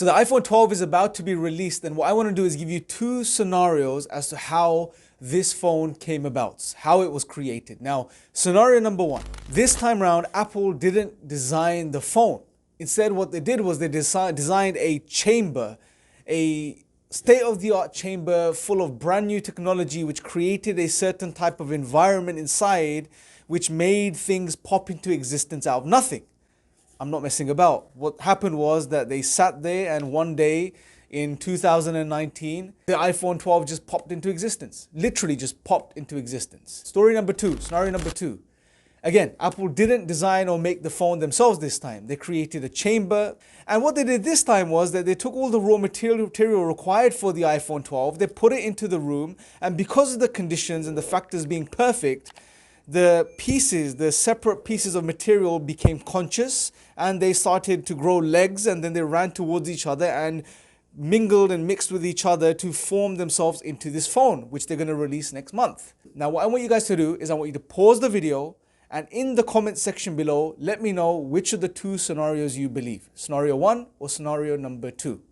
So the iPhone 12 is about to be released, and what I want to do is give you two scenarios as to how this phone came about, how it was created. Now, scenario number one, this time around, Apple didn't design the phone. Instead, what they did was they designed a chamber, a state-of-the-art chamber full of brand new technology which created a certain type of environment inside which made things pop into existence out of nothing. I'm not messing about. What happened was that they sat there and one day in 2019, the iPhone 12 just popped into existence. Literally just popped into existence. Scenario number two. Again, Apple didn't design or make the phone themselves this time. They created a chamber. And what they did this time was that they took all the raw material required for the iPhone 12, they put it into the room, and because of the conditions and the factors being perfect, the separate pieces of material became conscious and they started to grow legs, and then they ran towards each other and mingled and mixed with each other to form themselves into this phone, which they're going to release next month. Now, what I want you guys to do is I want you to pause the video, and in the comment section below, let me know which of the two scenarios you believe. Scenario one or scenario number two.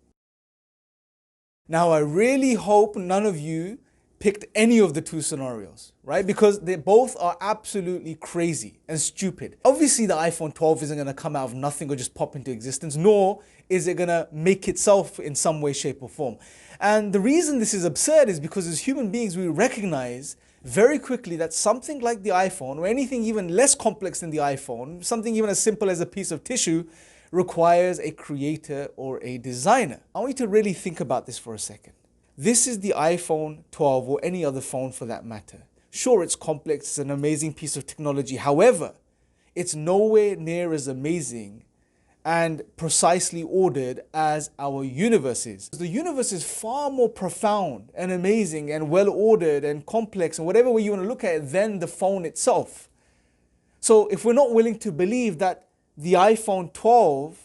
Now, I really hope none of you picked any of the two scenarios, right? Because they both are absolutely crazy and stupid. Obviously, the iPhone 12 isn't going to come out of nothing or just pop into existence, nor is it going to make itself in some way, shape, or form. And the reason this is absurd is because as human beings, we recognize very quickly that something like the iPhone, or anything even less complex than the iPhone, something even as simple as a piece of tissue, requires a creator or a designer. I want you to really think about this for a second. This is the iPhone 12, or any other phone for that matter. Sure, it's complex, it's an amazing piece of technology. However, it's nowhere near as amazing and precisely ordered as our universe is. The universe is far more profound and amazing and well ordered and complex and whatever way you want to look at it than the phone itself. So if we're not willing to believe that the iPhone 12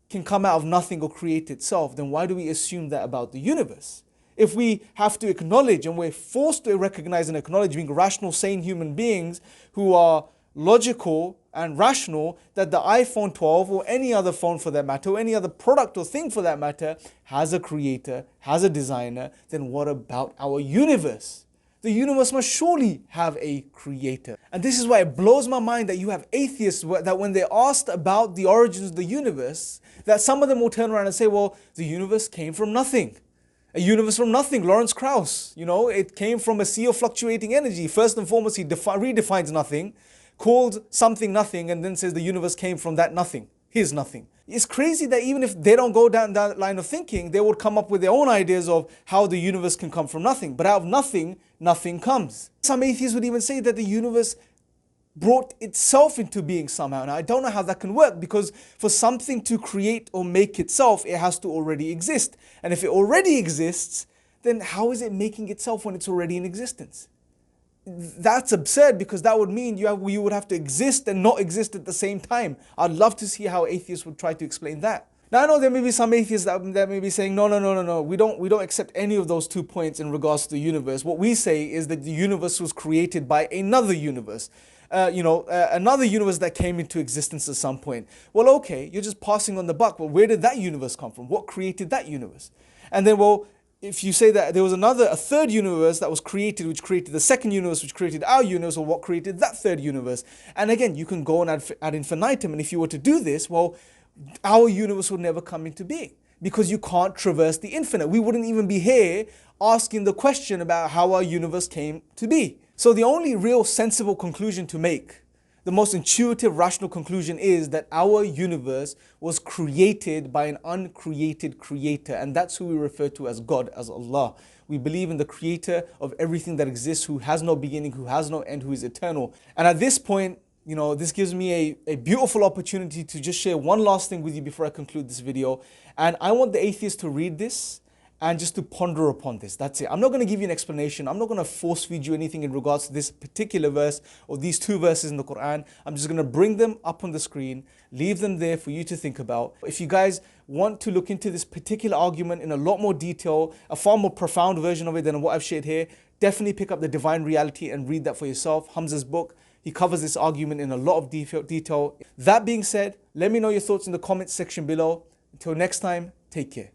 can come out of nothing or create itself, then why do we assume that about the universe? If we have to acknowledge, and we're forced to recognize and acknowledge, being rational, sane human beings who are logical and rational, that the iPhone 12 or any other phone for that matter, or any other product or thing for that matter, has a creator, has a designer, then what about our universe? The universe must surely have a creator. And this is why it blows my mind that you have atheists that when they're asked about the origins of the universe, that some of them will turn around and say, well, the universe came from nothing. A universe from nothing, Lawrence Krauss, it came from a sea of fluctuating energy. First and foremost, he redefines nothing, called something nothing, and then says the universe came from that nothing, his nothing. It's crazy that even if they don't go down that line of thinking, they would come up with their own ideas of how the universe can come from nothing. But out of nothing, nothing comes. Some atheists would even say that the universe brought itself into being somehow. Now, I don't know how that can work, because for something to create or make itself, it has to already exist. And if it already exists, then how is it making itself when it's already in existence? That's absurd, because that would mean you would have to exist and not exist at the same time. I'd love to see how atheists would try to explain that. Now, I know there may be some atheists that may be saying, no, we don't accept any of those 2 points in regards to the universe. What we say is that the universe was created by another universe. Another universe that came into existence at some point. Well, okay, you're just passing on the buck, but where did that universe come from? What created that universe? And then, well, if you say that there was a third universe that was created, which created the second universe, which created our universe, or what created that third universe? And again, you can go on ad infinitum, and if you were to do this, well, our universe would never come into being, because you can't traverse the infinite. We wouldn't even be here asking the question about how our universe came to be. So the only real sensible conclusion to make, the most intuitive, rational conclusion, is that our universe was created by an uncreated creator, and that's who we refer to as God, as Allah. We believe in the creator of everything that exists, who has no beginning, who has no end, who is eternal. And at this point, this gives me a beautiful opportunity to just share one last thing with you before I conclude this video. And I want the atheists to read this and just to ponder upon this. That's it. I'm not going to give you an explanation. I'm not going to force feed you anything in regards to this particular verse or these two verses in the Quran. I'm just going to bring them up on the screen, leave them there for you to think about. If you guys want to look into this particular argument in a lot more detail, a far more profound version of it than what I've shared here, definitely pick up The Divine Reality and read that for yourself. Hamza's book. He covers this argument in a lot of detail. That being said, let me know your thoughts in the comments section below. Until next time, Take care.